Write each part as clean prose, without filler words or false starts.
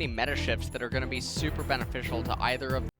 many meta shifts that are going to be super beneficial to either of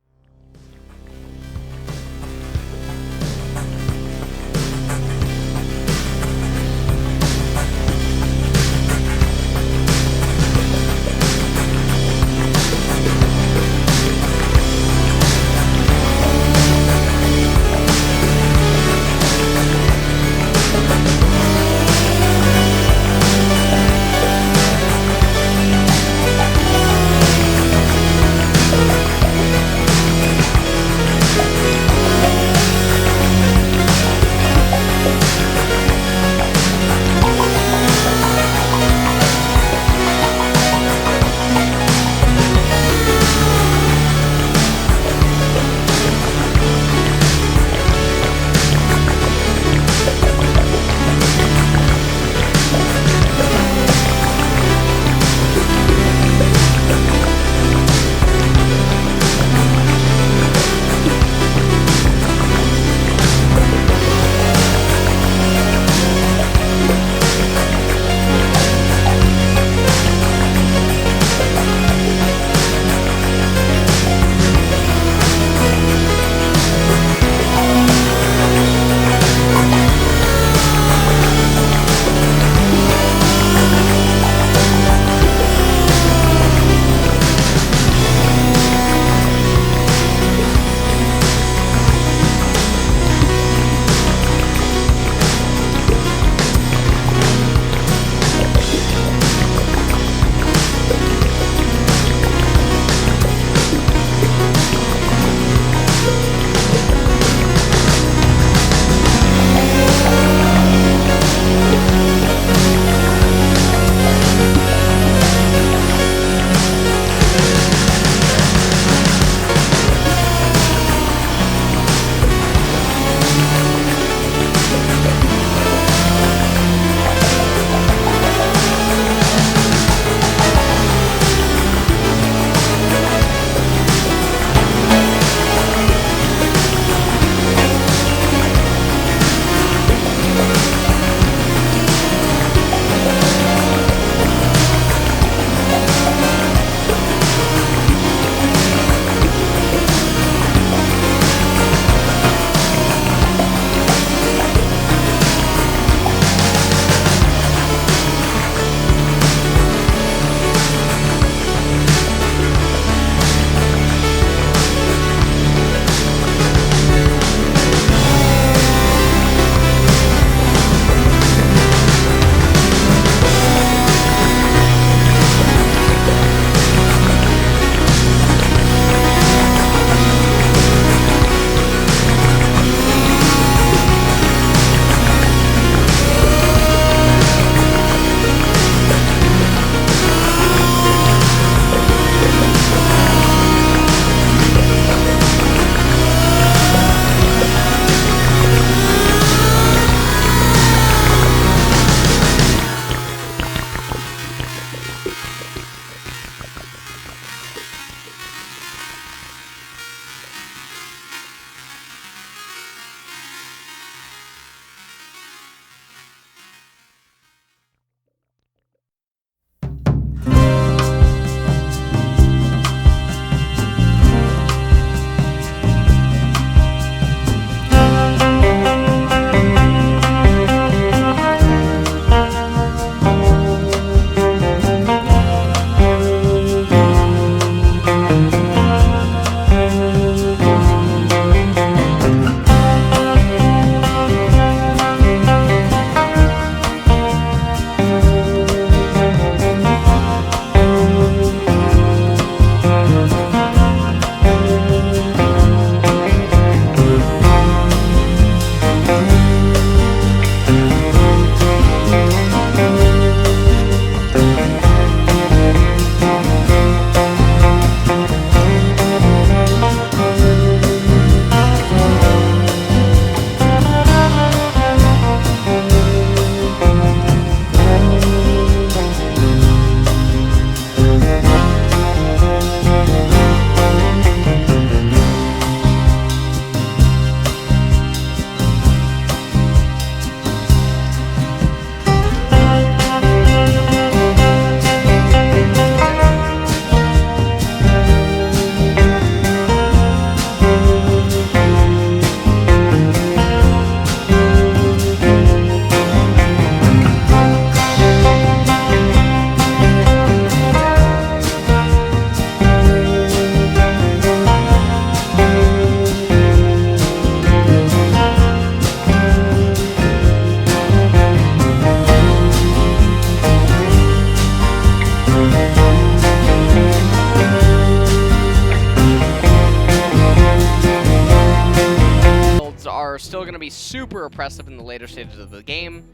be super oppressive in the later stages of the game.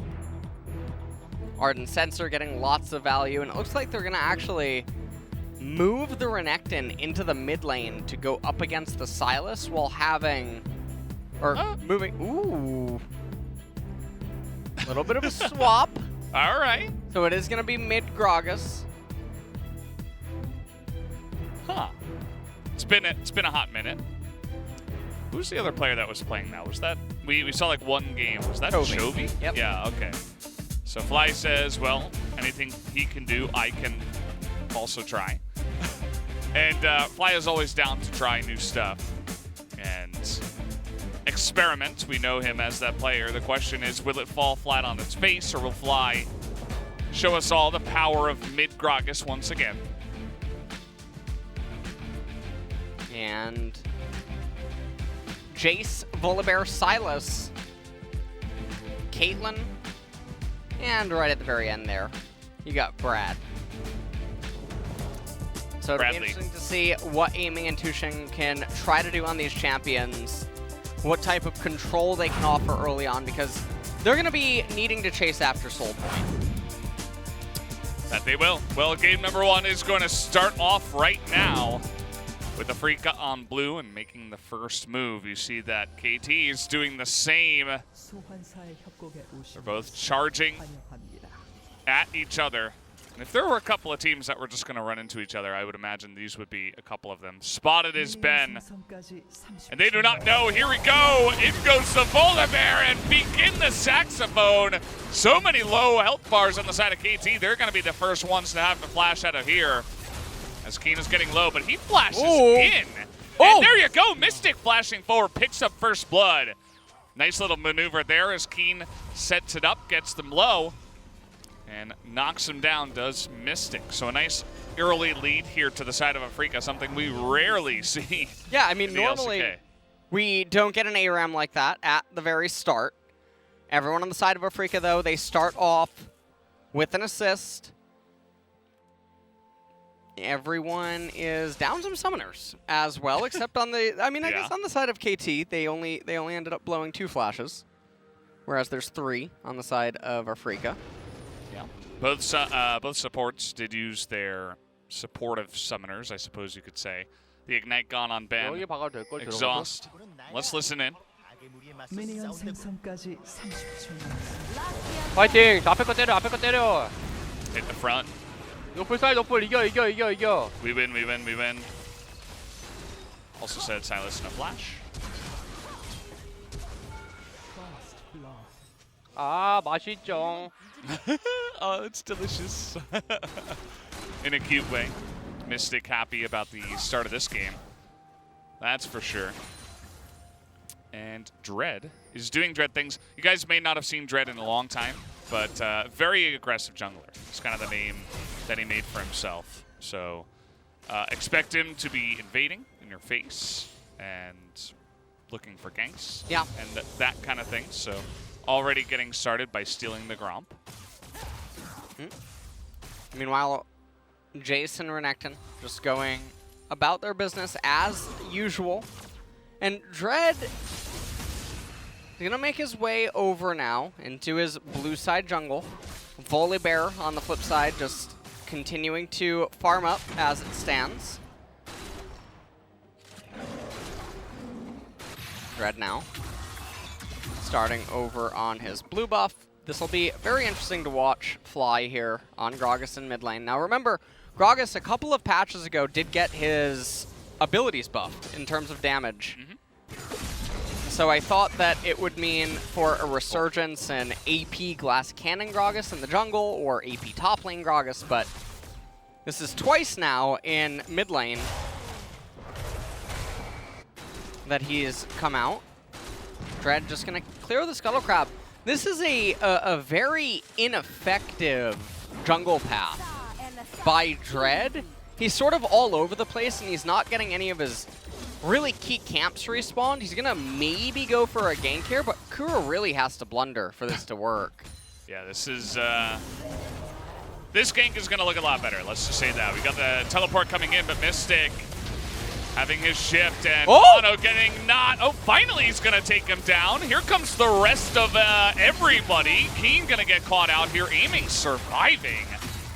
Ardent Sensor getting lots of value, and it looks like they're going to actually move the Renekton into the mid lane to go up against the Sylas while having, or moving, ooh. A little bit of a swap. All right. So it is going to be mid Gragas. Huh. It's been a hot minute. Who's the other player that was playing now? Was that we saw like one game? Was that Chovy? Yep. Yeah. Okay. So Fly says, well, anything he can do, I can also try. And Fly is always down to try new stuff and experiment. We know him as that player. The question is, will it fall flat on its face, or will Fly show us all the power of mid Gragas once again? And Jace, Volibear, Sylas, Caitlyn, and right at the very end there, you got Brad. So it'll be interesting to see what Aiming and Tushin can try to do on these champions, what type of control they can offer early on, because they're going to be needing to chase after Soul Point. That they will. Well, game number 1 is going to start off right now with Afreeca on blue and making the first move. You see that KT is doing the same. They're both charging at each other. And if there were a couple of teams that were just going to run into each other, I would imagine these would be a couple of them. Spotted is Ben. And they do not know. Here we go. In goes the Volibear and begin the saxophone. So many low health bars on the side of KT. They're going to be the first ones to have to flash out of here. As Keen is getting low, but he flashes in. And there you go. Mystic flashing forward, picks up first blood. Nice little maneuver there as Keen sets it up, gets them low, and knocks him down, does Mystic. So a nice early lead here to the side of Afreeca, something we rarely see. Yeah, I mean, normally we don't get an ARAM like that at the very start. Everyone on the side of Afreeca, though, they start off with an assist. Everyone is down some summoners as well, except on the, I mean, I guess on the side of KT, they only ended up blowing 2 flashes, whereas there's 3 on the side of Afreeca. Yeah, both supports did use their supportive summoners, I suppose you could say. The Ignite gone on Ben, Exhaust. Let's listen in. 파이팅! 앞에 거 때려, 앞에 거 때려! Hit the front. 노플 쌀, 노플 이겨. We win. Also said Sylas in a flash. 아, 맛있죠. Oh, it's delicious. In a cute way. Mystic happy about the start of this game. That's for sure. And Dread is doing Dread things. You guys may not have seen Dread in a long time, but very aggressive jungler. It's kind of the name that he made for himself. So expect him to be invading in your face and looking for ganks. Yeah. And that kind of thing. So already getting started by stealing the Gromp. Meanwhile, Jace and Renekton just going about their business as usual. And Dread is going to make his way over now into his blue side jungle. Volibear on the flip side just continuing to farm up as it stands. Dread now starting over on his blue buff. This will be very interesting to watch Fly here on Gragas in mid lane. Now remember, Gragas a couple of patches ago did get his abilities buffed in terms of damage. So I thought that it would mean for a resurgence in AP Glass Cannon Gragas in the jungle or AP top lane Gragas, but this is twice now in mid lane that he's come out. Dread just going to clear the Scuttle Crab. This is a very ineffective jungle path by Dread. He's sort of all over the place and he's not getting any of his really key camps respawned. He's going to maybe go for a gank here, but Kuro really has to blunder for this to work. Yeah, this is... this gank is going to look a lot better, let's just say that. We got the teleport coming in, but Mystic having his shift, and Oh! Mono getting not. Oh, finally he's going to take him down. Here comes the rest of everybody. Keen going to get caught out here. Aiming, surviving.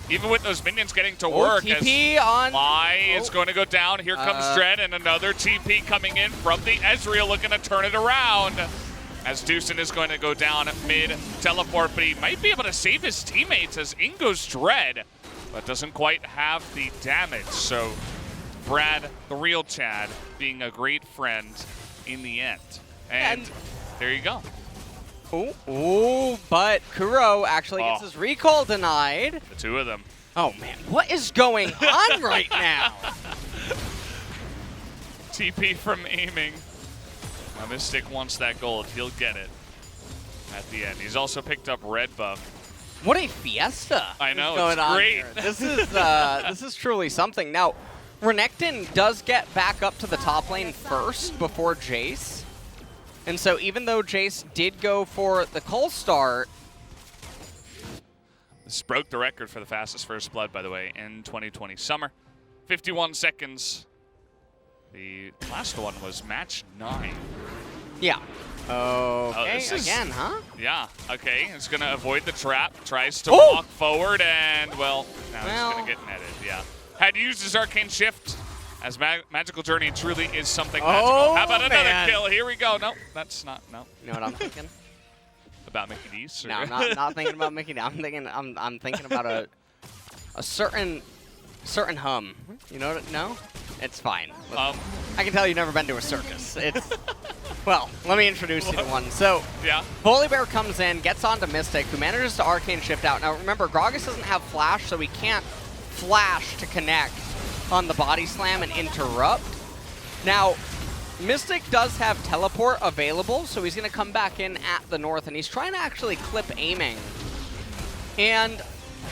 Even with those minions getting to work. TP on. Fly is going to go down. Here comes Dread, and another TP coming in from the Ezreal, looking to turn it around. As Deucin is going to go down mid teleport, but he might be able to save his teammates as in goes Dread, but doesn't quite have the damage. So Brad, the real Chad, being a great friend in the end. And there you go. Ooh, but Kuro actually gets his recall denied. The two of them. Oh man, what is going on right now? TP from aiming. Now Mystic wants that gold. He'll get it at the end. He's also picked up red buff. What a fiesta! I know, going it's on great. Here. This is truly something. Now, Renekton does get back up to the top lane first before Jace. And so even though Jace did go for the cold start. This broke the record for the fastest first blood, by the way, in 2020 Summer. 51 seconds. The last one was match 9. Yeah. Okay, this is, again, huh? Yeah, okay. It's going to avoid the trap. Tries to walk forward, and, well, now he's going to get netted, yeah. Had used his Arcane Shift, as Magical Journey truly is something magical. How about another kill? Here we go. No, that's not, no. You know what I'm thinking? About Mickey D's? No, I'm not thinking about Mickey D. I'm thinking about a certain hum. You know what? No? It's fine. I can tell you've never been to a circus. It's well, let me introduce you to one. So, yeah. Volibear comes in, gets onto Mystic, who manages to Arcane Shift out. Now remember, Gragas doesn't have Flash, so he can't Flash to connect on the body slam and interrupt. Now, Mystic does have teleport available, so he's going to come back in at the north, and he's trying to actually clip aiming. And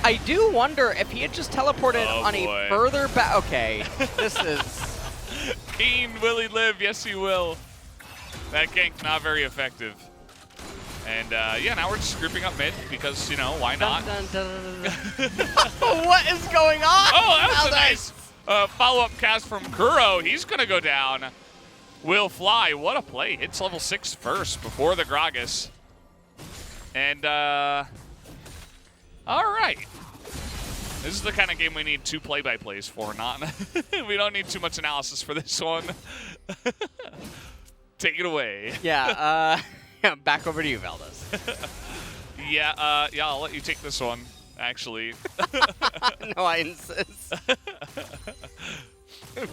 I do wonder if he had just teleported on a further back. Okay, this is. Keen, will he live? Yes, he will. That gank not very effective. And yeah, now we're just grouping up mid because, you know, why not? What is going on? Oh, that was a nice follow-up cast from Kuro. He's going to go down. Will fly. What a play. Hits level 6 first before the Gragas. And, all right. This is the kind of game we need 2 play-by-plays for, not. We don't need too much analysis for this one. Take it away. Yeah, back over to you, Valdez. Yeah, I'll let you take this one, actually. No, I insist.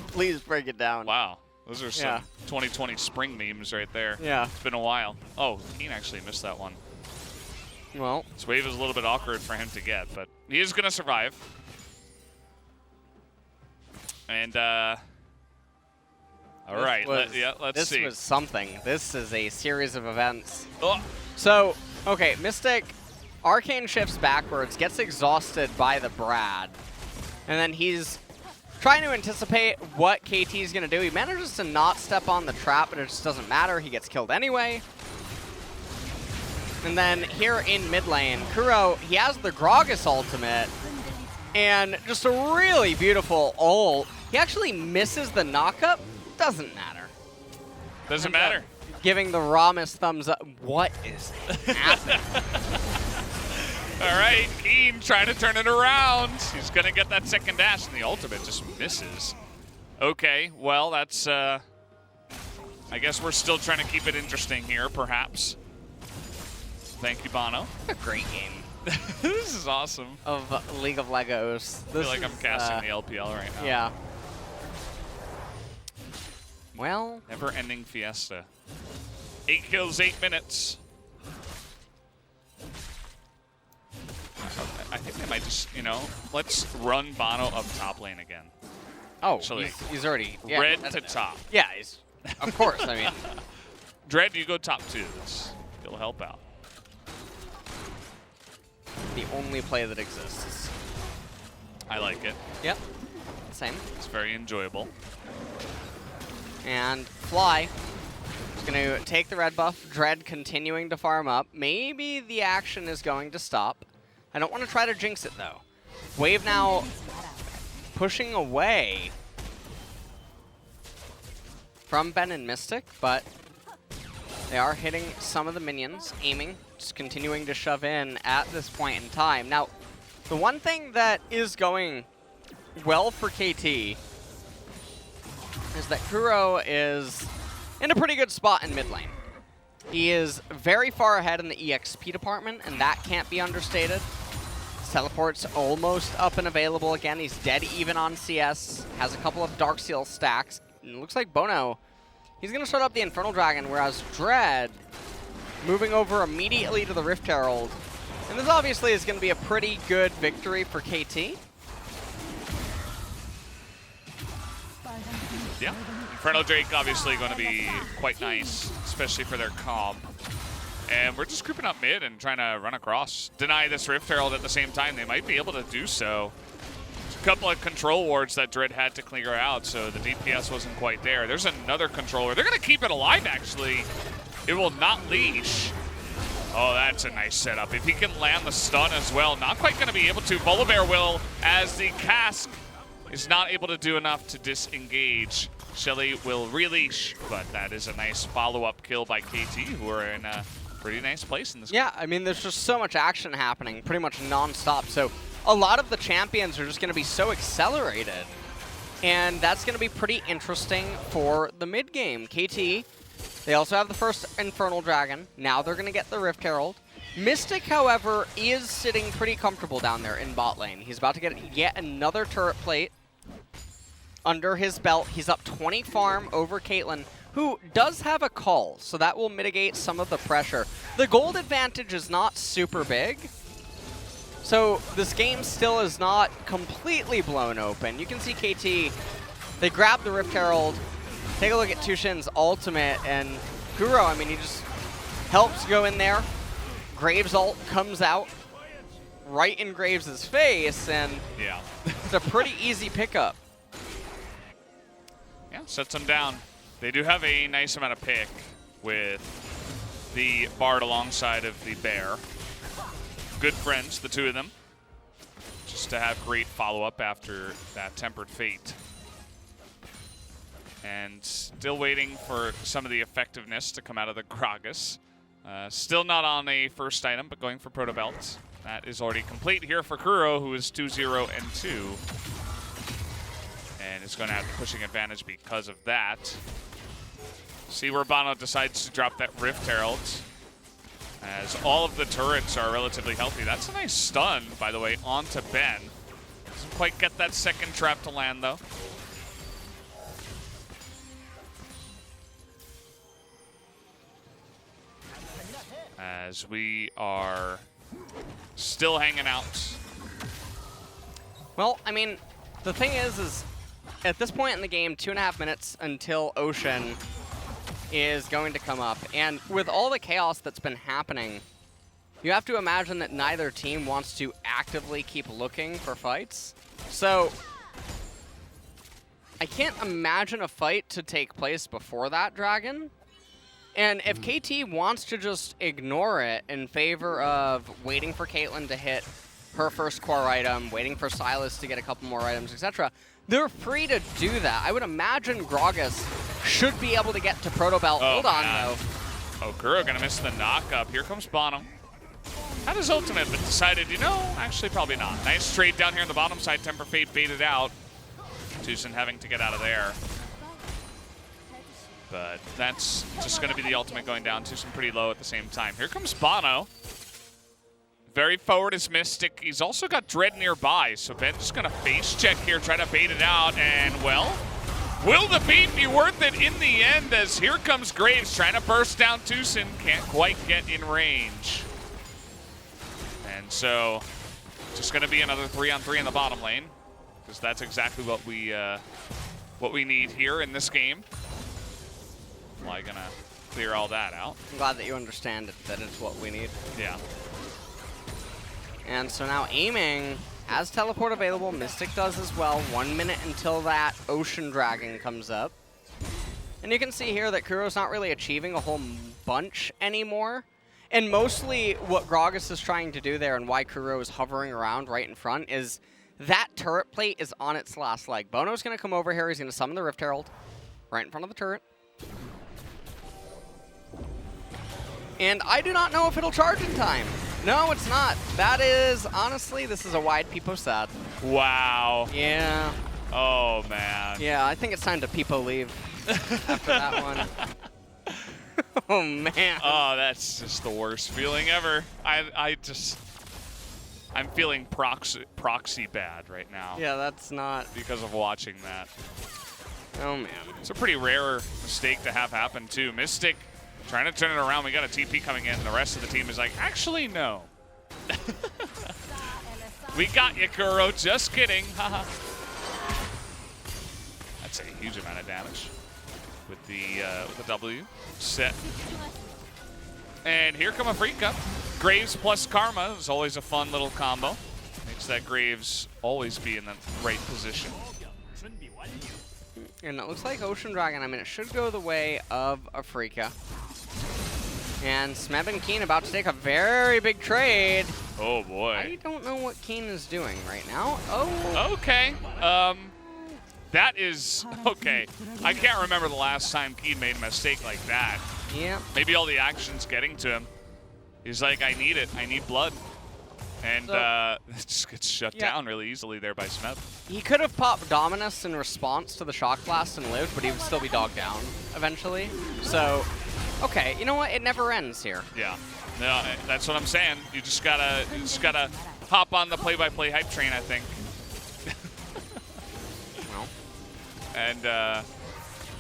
Please break it down. Wow. Those are some 2020 spring memes right there. Yeah. It's been a while. Oh, Keen actually missed that one. Well. This wave is a little bit awkward for him to get, but he is going to survive. And, all right, let's see. This was something. This is a series of events. Oh. So, okay, Mystic Arcane shifts backwards, gets exhausted by the Brad, and then he's trying to anticipate what KT is going to do. He manages to not step on the trap, but it just doesn't matter. He gets killed anyway. And then here in mid lane, Kuro, he has the Gragas ultimate, and just a really beautiful ult. He actually misses the knockup. Doesn't matter. Doesn't matter. Giving the Ramus thumbs up. What is happening? All right, Keen trying to turn it around. He's going to get that second dash, and the ultimate just misses. Okay, well, that's, I guess we're still trying to keep it interesting here, perhaps. Thank you, Bono. A great game. This is awesome. Of League of Legos. I feel like I'm casting the LPL right now. Yeah. Well. Never-ending fiesta. 8 kills, 8 minutes. I think they might just, you know, let's run Bono up top lane again. Oh, Actually, he's already. Yeah, red to top. Yeah, he's. Of course, I mean. Dread, you go top 2. It'll help out. The only play that exists. I like it. Yep. Same. It's very enjoyable. And Fly is going to take the red buff. Dread continuing to farm up. Maybe the action is going to stop. I don't want to try to jinx it, though. Wave now pushing away. from Ben and Mystic, but they are hitting some of the minions, aiming, just continuing to shove in at this point in time. Now, the one thing that is going well for KT is that Kuro is in a pretty good spot in mid lane. He is very far ahead in the EXP department, and that can't be understated. His teleport's almost up and available again. He's dead even on CS, has a couple of Dark Seal stacks. And it looks like Bono, he's going to start up the Infernal Dragon, whereas Dread moving over immediately to the Rift Herald. And this obviously is going to be a pretty good victory for KT. Yeah, Infernal Drake obviously going to be quite nice, especially for their comp. And we're just grouping up mid and trying to run across. Deny this Rift Herald at the same time. They might be able to do so. There's a couple of control wards that Dread had to clear out, so the DPS wasn't quite there. There's another controller. They're going to keep it alive, actually. It will not leash. Oh, that's a nice setup. If he can land the stun as well, not quite going to be able to. Volibear will, as the cask is not able to do enough to disengage. Shelly will releash, but that is a nice follow-up kill by KT, who are in a pretty nice place in this game. Yeah, I mean, there's just so much action happening, pretty much non-stop. So a lot of the champions are just going to be so accelerated. And that's going to be pretty interesting for the mid game. KT, they also have the first Infernal Dragon. Now they're going to get the Rift Herald. Mystic, however, is sitting pretty comfortable down there in bot lane. He's about to get yet another turret plate under his belt. He's up 20 farm over Caitlyn, who does have a call, so that will mitigate some of the pressure. The gold advantage is not super big, so this game still is not completely blown open. You can see KT, they grab the Rift Herald. Take a look at Tushin's ultimate, and Kuro, I mean, he just helps go in there. Graves' ult comes out right in Graves' face, and yeah, it's a pretty easy pickup. Yeah, sets them down. They do have a nice amount of pick with the Bard alongside of the Bear. Good friends, the two of them. Just to have great follow-up after that Tempered Fate. And still waiting for some of the effectiveness to come out of the Gragas. Still not on a first item, but going for Proto Belt. That is already complete here for Kuro, who is 2-0 and 2. And is going to have pushing advantage because of that. See where Bono decides to drop that Rift Herald. As all of the turrets are relatively healthy. That's a nice stun, by the way, onto Ben. Doesn't quite get that second trap to land, though. As we are still hanging out. Well, I mean, the thing is at this point in the game, 2.5 minutes until Ocean is going to come up. And with all the chaos that's been happening, you have to imagine that neither team wants to actively keep looking for fights. So I can't imagine a fight to take place before that dragon. And if KT wants to just ignore it in favor of waiting for Caitlyn to hit her first core item, waiting for Silas to get a couple more items, etc., they're free to do that. I would imagine Gragas should be able to get to Proto Belt. Oh, Hold on, man. though. Oh, Kuro gonna miss the knock-up. Here comes Bono. Had his ultimate, but decided, you know, actually probably not. Nice trade down here on the bottom side. Temper Fate baited out. Tucson having to get out of there. But that's just going to be the ultimate going down. Tucson pretty low at the same time. Here comes Bono. Very forward is Mystic. He's also got Dread nearby, so Ben's just going to face check here, try to bait it out, and, well, will the beat be worth it in the end as here comes Graves trying to burst down Tucson. Can't quite get in range. And so, just going to be another 3-on-3 in the bottom lane, because that's exactly what we need here in this game. Fly going to clear all that out. I'm glad that you understand that it's what we need. Yeah. And so now aiming has teleport available. Mystic does as well. 1 minute until that Ocean Dragon comes up. And you can see here that Kuro's not really achieving a whole bunch anymore. And mostly what Gragas is trying to do there and why Kuro is hovering around right in front is that turret plate is on its last leg. Bono's going to come over here. He's going to summon the Rift Herald right in front of the turret. And I do not know if it'll charge in time. No, it's not. That is, honestly, this is a wide Peepo sad. Wow. Yeah. Oh, man. Yeah, I think it's time to Peepo leave after that one. Oh, man. Oh, that's just the worst feeling ever. I'm feeling proxy bad right now. Yeah, that's not. Because of watching that. Oh, man. It's a pretty rare mistake to have happen, too. Mystic trying to turn it around. We got a TP coming in. The rest of the team is like, actually, no. We got you, Kuro. Just kidding. That's a huge amount of damage with the W set. And here come Afreeca. Graves plus Karma is always a fun little combo. Makes that Graves always be in the right position. And it looks like Ocean Dragon, I mean, it should go the way of Afreeca. And Smeb and Keen about to take a very big trade. Oh, boy. I don't know what Keen is doing right now. Oh. Okay. That is... Okay. I can't remember the last time Keen made a mistake like that. Yeah. Maybe all the action's getting to him. He's like, I need it. I need blood. And it just gets shut down really easily there by Smeb. He could have popped Dominus in response to the Shock Blast and lived, but he would still be dogged down eventually. So, okay, you know what? It never ends here. Yeah. No, that's what I'm saying. You just gotta hop on the play-by-play hype train, I think. Well. And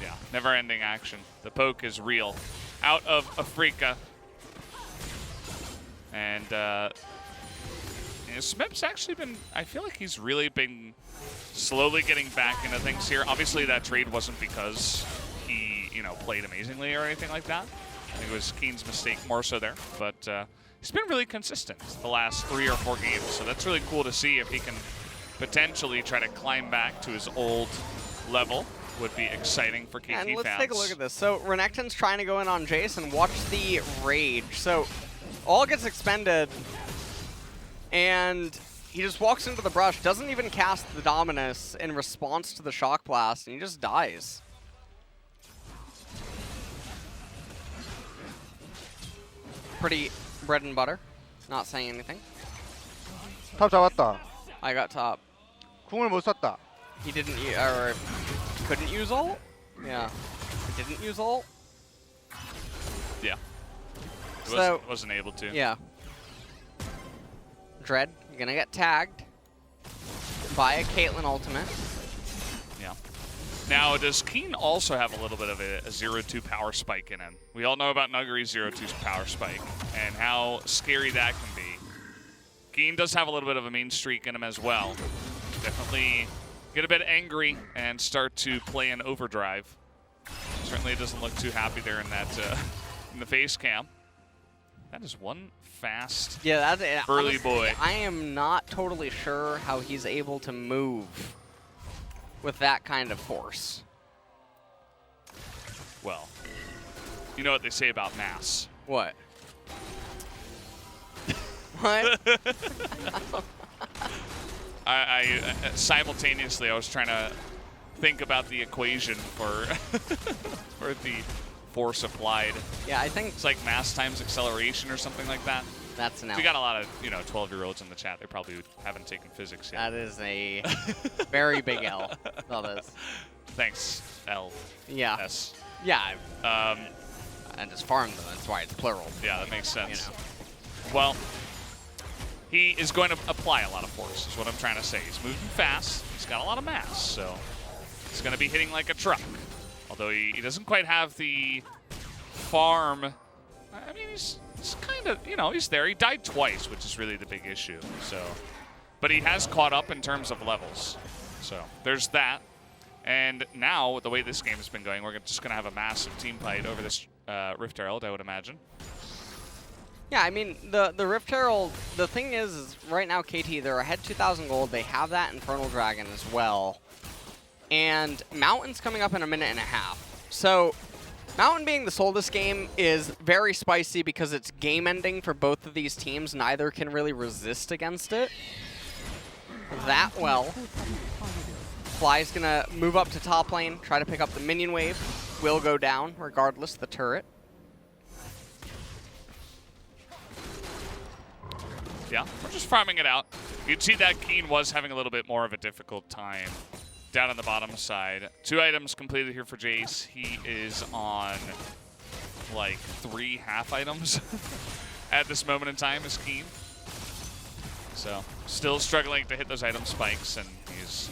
yeah, never-ending action. The poke is real. Out of Afreeca. And Smeb's actually been, I feel like he's really been slowly getting back into things here. Obviously, that trade wasn't because he, played amazingly or anything like that. I think it was Keen's mistake more so there. But he's been really consistent the last 3 or 4 games. So that's really cool to see if he can potentially try to climb back to his old level. Would be exciting for KT fans. And let's take a look at this. So Renekton's trying to go in on Jace and watch the rage. So all gets expended, and he just walks into the brush, doesn't even cast the Dominus in response to the Shock Blast, and he just dies. Pretty bread and butter. Not saying anything. 탑 잡았다. I got top. 궁을 못 썼다. He didn't use, or couldn't use ult? Yeah. He didn't use ult? Yeah. So, wasn't able to. Yeah. Dread, you're gonna get tagged by a Caitlyn ultimate. Yeah. Now, does Keen also have a little bit of a 0-2 power spike in him? We all know about Nuggery's 0-2 power spike and how scary that can be. Keen does have a little bit of a mean streak in him as well. Definitely get a bit angry and start to play in overdrive. Certainly it doesn't look too happy there in that in the face cam. That is one fast burly boy. I am not totally sure how he's able to move with that kind of force. Well, you know what they say about mass. What? What? I simultaneously, I was trying to think about the equation for for the force applied. Yeah, I think it's like mass times acceleration or something like that. That's an L. We got a lot of 12-year-olds in the chat. They probably haven't taken physics yet. That is a very big L. That is. Thanks, L. Yeah. S. Yeah. And just farm them. That's why it's plural. Yeah, that makes sense. Well, he is going to apply a lot of force, is what I'm trying to say. He's moving fast. He's got a lot of mass, so he's going to be hitting like a truck. Although he doesn't quite have the farm. I mean, he's kind of, he's there. He died twice, which is really the big issue. So, but he has caught up in terms of levels. So there's that. And now, with the way this game has been going, we're just going to have a massive team fight over this Rift Herald, I would imagine. Yeah, I mean, the Rift Herald, the thing is right now, KT, they're ahead 2,000 gold. They have that Infernal Dragon as well. And Mountain's coming up in a minute and a half. So Mountain being the soul of this game is very spicy because it's game ending for both of these teams. Neither can really resist against it that well. Fly's going to move up to top lane, try to pick up the minion wave. Will go down regardless, the turret. Yeah, we're just farming it out. You'd see that Keen was having a little bit more of a difficult time down on the bottom side. 2 items completed here for Jace. He is on like 3 half items at this moment in time as Keen. So still struggling to hit those item spikes, and he's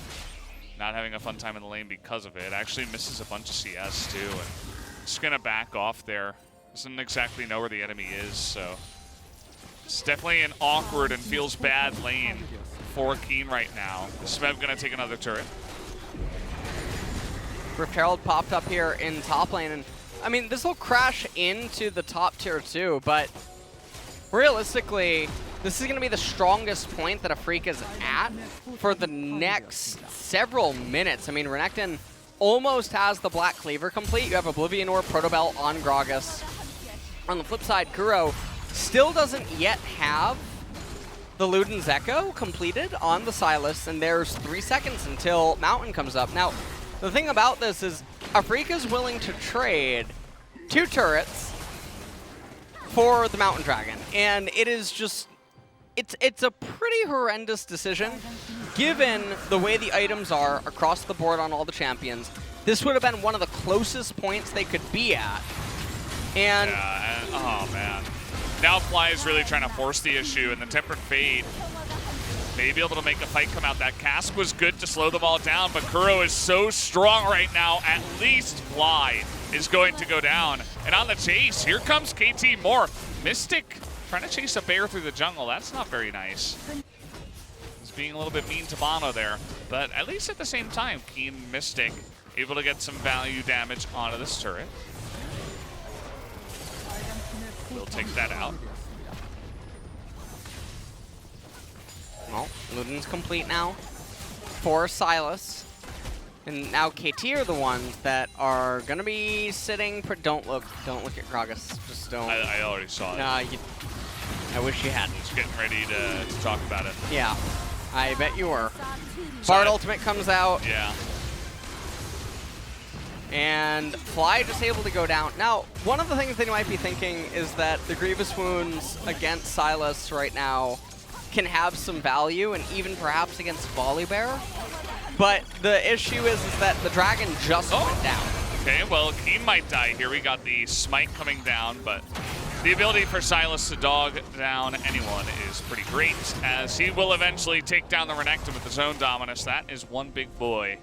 not having a fun time in the lane because of it. Actually misses a bunch of CS too, and just gonna back off there. Doesn't exactly know where the enemy is, so it's definitely an awkward and feels bad lane for Keen right now. The Smev gonna take another turret. Rift Herald popped up here in top lane, and I mean, this will crash into the top tier too, but realistically, this is going to be the strongest point that Afreeca is at for the next several minutes. I mean, Renekton almost has the Black Cleaver complete. You have Oblivion Orb, Protobelt on Gragas. On the flip side, Kuro still doesn't yet have the Luden's Echo completed on the Sylas, and there's 3 seconds until Mountain comes up. Now, the thing about this is Afreeca's willing to trade 2 turrets for the Mountain Dragon, and it is just, it's a pretty horrendous decision given the way the items are across the board on all the champions. This would have been one of the closest points they could be at. And yeah, and oh man. Now Fly is really trying to force the issue, and the Tempered Fade may be able to make a fight come out. That cask was good to slow them all down, but Kuro is so strong right now, at least Fly is going to go down. And on the chase, here comes KT more. Mystic trying to chase a bear through the jungle. That's not very nice. He's being a little bit mean to Bono there, but at least at the same time, Keen Mystic able to get some value damage onto this turret. We'll take that out. well, Luden's complete now for Sylas. And now KT are the ones that are going to be sitting. Don't look at Gragas. Just don't. I already saw it. Nah, I wish you hadn't. Just getting ready to talk about it. Yeah, I bet you were. Bard Ultimate comes out. Yeah. And Fly just able to go down. Now, one of the things they might be thinking is that the Grievous Wounds against Sylas right now can have some value, and even perhaps against Volibear. But the issue is that the dragon just went down. Okay, well, Keen might die here. We got the smite coming down, but the ability for Sylas to dog down anyone is pretty great, as he will eventually take down the Renekton with his own dominance. That is one big boy.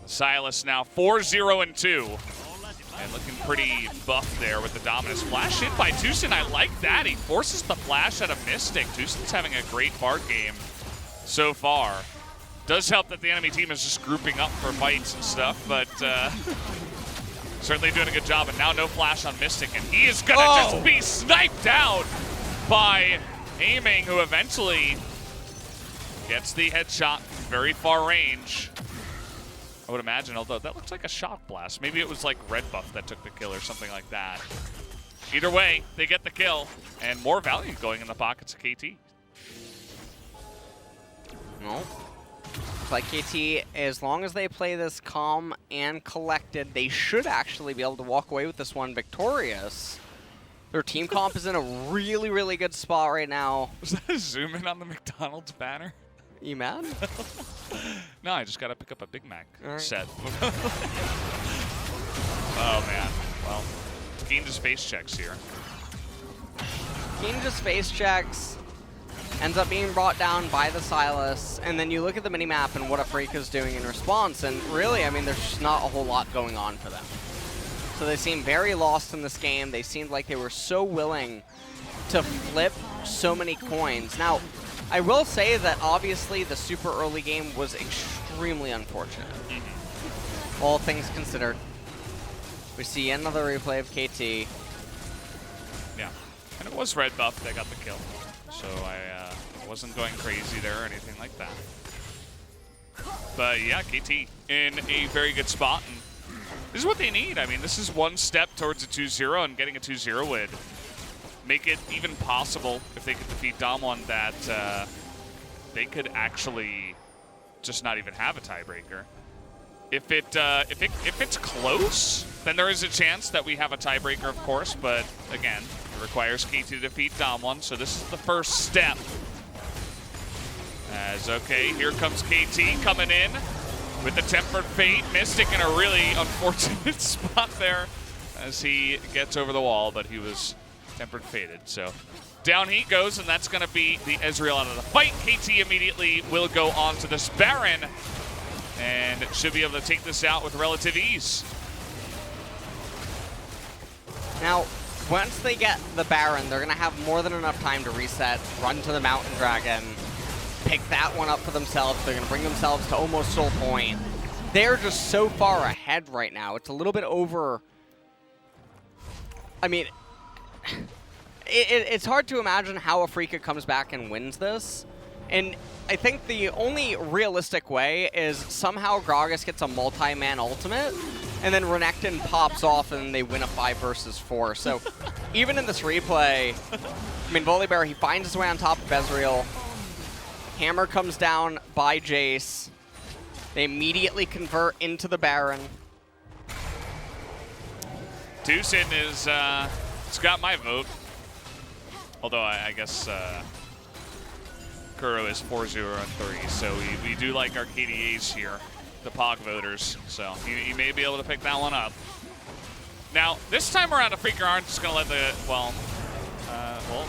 Sylas now 4-0-2. And looking pretty buff there with the dominance. Flash hit by Tucson. I like that. He forces the flash out of Mystic. Tucson's having a great Bard game so far. Does help that the enemy team is just grouping up for fights and stuff, but certainly doing a good job. And now no flash on Mystic, and he is gonna just be sniped out by Aiming, who eventually gets the headshot from very far range. I would imagine, although that looks like a shock blast. Maybe it was like Red Buff that took the kill or something like that. Either way, they get the kill, and more value going in the pockets of KT. No. It's like KT, as long as they play this calm and collected, they should actually be able to walk away with this one victorious. Their team comp is in a really, really good spot right now. Was that a zoom in on the McDonald's banner? You mad? No, I just got to pick up a Big Mac set. Right. Oh, man. Well, Keen just face checks here. Keen just face checks, ends up being brought down by the Sylas, and then you look at the minimap and what Afreeca's doing in response, and really, I mean, there's just not a whole lot going on for them. So they seem very lost in this game. They seemed like they were so willing to flip so many coins. Now, I will say that obviously the super early game was extremely unfortunate. All things considered. We see another replay of KT. Yeah, and it was Red Buff that got the kill. So I wasn't going crazy there or anything like that. But yeah, KT in a very good spot. And this is what they need. I mean, this is one step towards a 2-0, and getting a 2-0 would make it even possible, if they could defeat Damwon, that they could actually just not even have a tiebreaker. If it's close, then there is a chance that we have a tiebreaker, of course. But again, requires KT to defeat Dom1, so this is the first step. As, okay, here comes KT coming in with the Tempered Fate. Mystic in a really unfortunate spot there as he gets over the wall, but he was Tempered Fated. So down he goes, and that's going to be the Ezreal out of the fight. KT immediately will go on to this Baron and should be able to take this out with relative ease. Now, once they get the Baron, they're going to have more than enough time to reset, run to the Mountain Dragon, pick that one up for themselves. They're going to bring themselves to almost soul point. They're just so far ahead right now. It's a little bit over. I mean, it's hard to imagine how Afreeca comes back and wins this. And I think the only realistic way is somehow Gragas gets a multi-man ultimate, and then Renekton pops off and they win a 5 versus 4. So even in this replay, I mean, Volibear, he finds his way on top of Ezreal. Hammer comes down by Jace. They immediately convert into the Baron. Tucson is, it's got my vote. Although I guess Kuro is 4-0-3, so we do like our KDAs here, the POG voters. So he may be able to pick that one up. Now, this time around, Afreeca aren't just going to let the, well,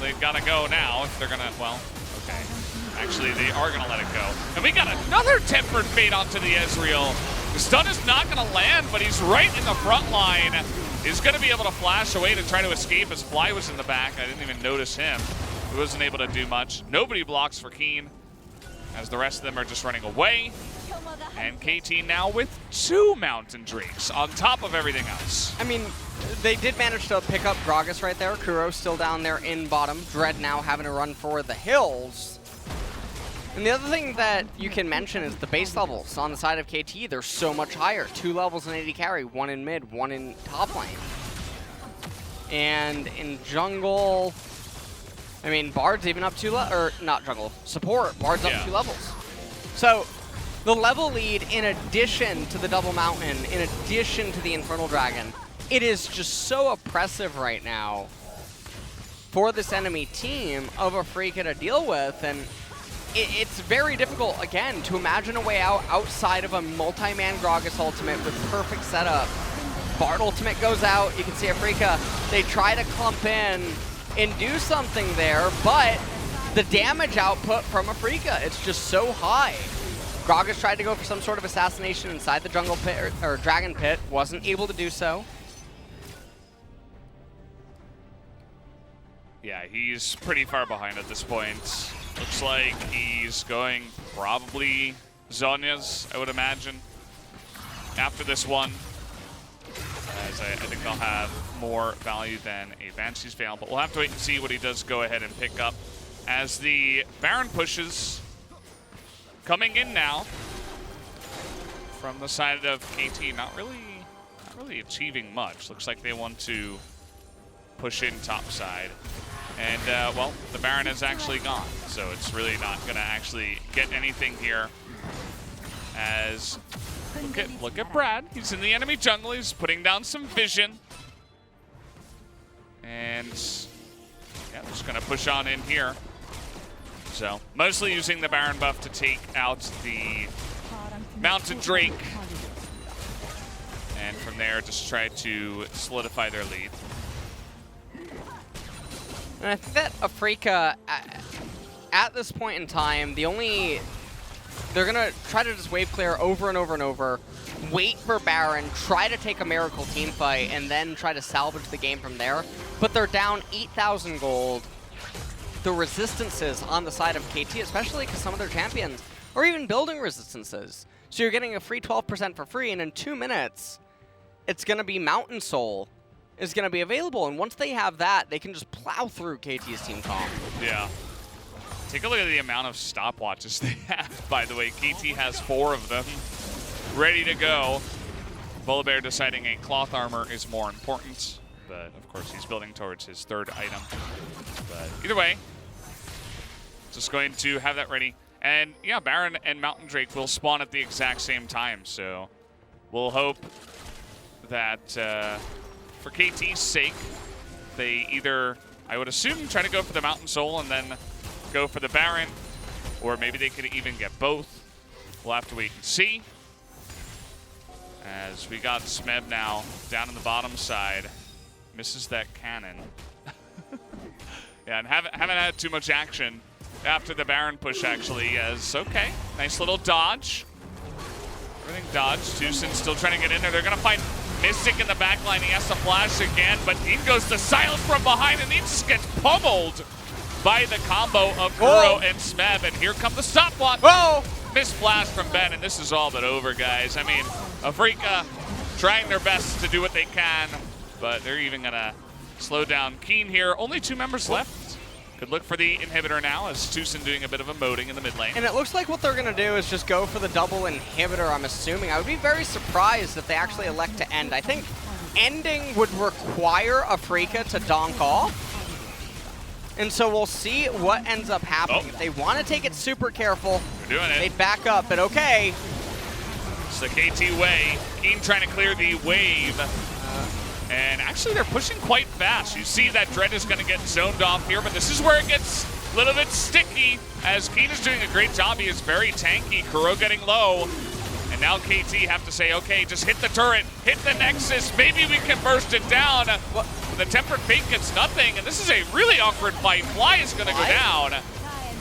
they've got to go now if they're going to, well, okay. Actually, they are going to let it go. And we got another Tempered Fate onto the Ezreal. The stun is not going to land, but he's right in the front line. He's going to be able to flash away to try to escape as Fly was in the back. I didn't even notice him. He wasn't able to do much. Nobody blocks for Keen, as the rest of them are just running away. And KT now with 2 Mountain Drakes on top of everything else. I mean, they did manage to pick up Gragas right there. Kuro's still down there in bottom. Dread now having to run for the hills. And the other thing that you can mention is the base levels on the side of KT. They're so much higher. 2 levels in AD carry, 1 in mid, 1 in top lane. And in jungle, I mean, Bard's even up 2 levels, or not jungle, support. Bard's up 2 levels. So the level lead, in addition to the double mountain, in addition to the Infernal Dragon, it is just so oppressive right now for this enemy team of Afreeca to deal with. And it's very difficult, again, to imagine a way out outside of a multi-man Gragas ultimate with perfect setup. Bard ultimate goes out. You can see Afreeca, they try to clump in and do something there, but the damage output from Afreeca, it's just so high. Gragas tried to go for some sort of assassination inside the jungle pit, or dragon pit, wasn't able to do so. Yeah, he's pretty far behind at this point. Looks like he's going probably Zhonya's, I would imagine, after this one. As I think they'll have more value than a Banshee's Veil, but we'll have to wait and see what he does go ahead and pick up. As the Baron pushes, coming in now from the side of KT, not really achieving much. Looks like they want to push in top side. And, well, the Baron is actually gone, so it's really not going to actually get anything here. As, look at Brad. He's in the enemy jungle. He's putting down some vision. And, yeah, just going to push on in here. So, mostly using the Baron buff to take out the Mountain Drake. And from there, just try to solidify their lead. And I think that Afreeca, at this point in time, they're going to try to just wave clear over and over and over, wait for Baron, try to take a miracle team fight, and then try to salvage the game from there. But they're down 8,000 gold. The resistances on the side of KT, especially because some of their champions are even building resistances. So you're getting a free 12% for free, and in 2 minutes, it's going to be Mountain Soul is going to be available. And once they have that, they can just plow through KT's team comp. Yeah. Take a look at the amount of stopwatches they have, by the way. KT has 4 of them ready to go. Volibear deciding a cloth armor is more important, but of course he's building towards his 3rd item. But either way, just going to have that ready. And yeah, Baron and Mountain Drake will spawn at the exact same time, so we'll hope that for KT's sake, they either I would assume try to go for the Mountain Soul and then go for the Baron. Or maybe they could even get both. We'll have to wait and see. As we got Smeb now down in the bottom side. Misses that cannon. Yeah, and haven't had too much action after the Baron push, actually. As, okay, nice little dodge. Everything dodged. Tucson still trying to get in there. They're going to find Mystic in the back line. He has to flash again, but in goes the Silence from behind, and he just gets pummeled by the combo of Kuro and Smeb. And here come the stopwatch. Whoa! Missed flash from Ben, and this is all but over, guys. I mean, Afreeca trying their best to do what they can, but they're even going to slow down Keen here. Only 2 members left. Could look for the inhibitor now, as Tucson doing a bit of a moding in the mid lane. And it looks like what they're going to do is just go for the double inhibitor, I'm assuming. I would be very surprised if they actually elect to end. I think ending would require Afreeca to donk off. And so we'll see what ends up happening. If they want to take it super careful, they're doing it. They'd back up, but okay. It's the KT way. Keen trying to clear the wave. And actually, they're pushing quite fast. You see that Dread is going to get zoned off here, but this is where it gets a little bit sticky, as Keen is doing a great job. He is very tanky. Kuro getting low. And now KT have to say, okay, just hit the turret, hit the Nexus. Maybe we can burst it down. The Tempered Fate gets nothing, and this is a really awkward fight. Fly is going to go down.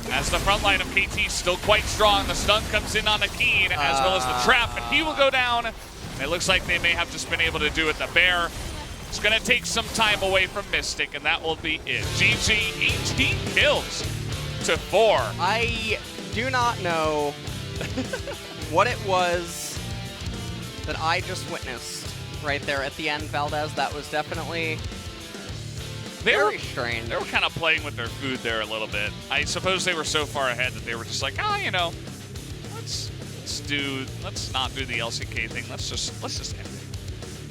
As the front line of KT is still quite strong. The stun comes in on the Keen, as well as the trap, and he will go down. And it looks like they may have just been able to do it. The Bear. It's going to take some time away from Mystic, and that will be it. GG, 18 kills to 4. I do not know what it was that I just witnessed right there at the end, Valdez. That was definitely very strange. They were kind of playing with their food there a little bit. I suppose they were so far ahead that they were just like, you know, let's not do the LCK thing. Let's just end it.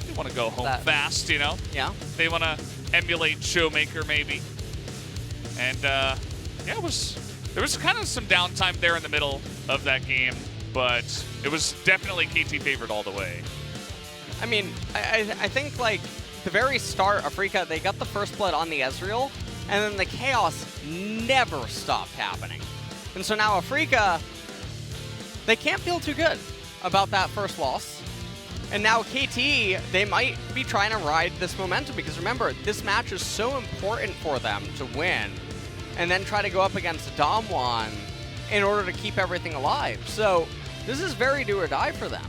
They want to go home fast, you know? Yeah. They want to emulate Showmaker, maybe. And, yeah, there was kind of some downtime there in the middle of that game, but it was definitely KT favored all the way. I mean, I think, like, the very start, Afreeca, they got the first blood on the Ezreal, and then the chaos never stopped happening. And so now Afreeca, they can't feel too good about that first loss. And now KT, they might be trying to ride this momentum, because remember, this match is so important for them to win and then try to go up against Damwon in order to keep everything alive. So this is very do or die for them.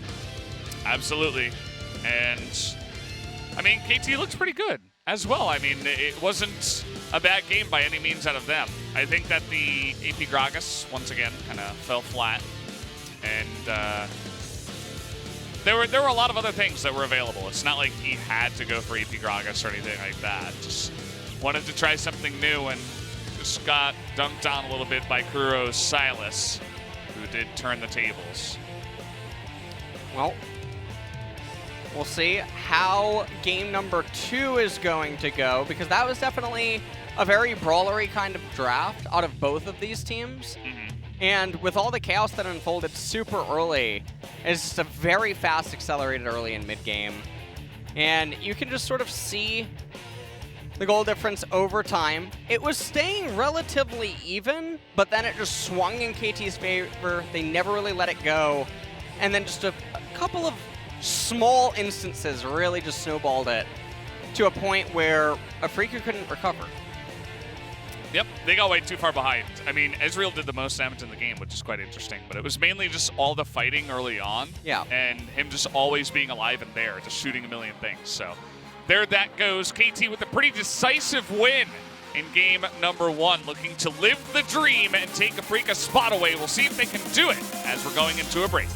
Absolutely. And, I mean, KT looks pretty good as well. I mean, it wasn't a bad game by any means out of them. I think that the AP Gragas, once again, kind of fell flat. And, There were a lot of other things that were available. It's not like he had to go for AP Gragas or anything like that. Just wanted to try something new and just got dunked on a little bit by Kuro's Silas, who did turn the tables. Well, we'll see how game number 2 is going to go, because that was definitely a very brawlery kind of draft out of both of these teams. And with all the chaos that unfolded super early, it's just a very fast accelerated early and mid-game. And you can just sort of see the goal difference over time. It was staying relatively even, but then it just swung in KT's favor. They never really let it go. And then just a couple of small instances really just snowballed it to a point where Afreeca couldn't recover. Yep, they got way too far behind. I mean, Ezreal did the most damage in the game, which is quite interesting, but it was mainly just all the fighting early on. Yeah. And him just always being alive and there, just shooting a million things. So there that goes. KT with a pretty decisive win in game number 1, looking to live the dream and take Afreeca's spot away. We'll see if they can do it as we're going into a break.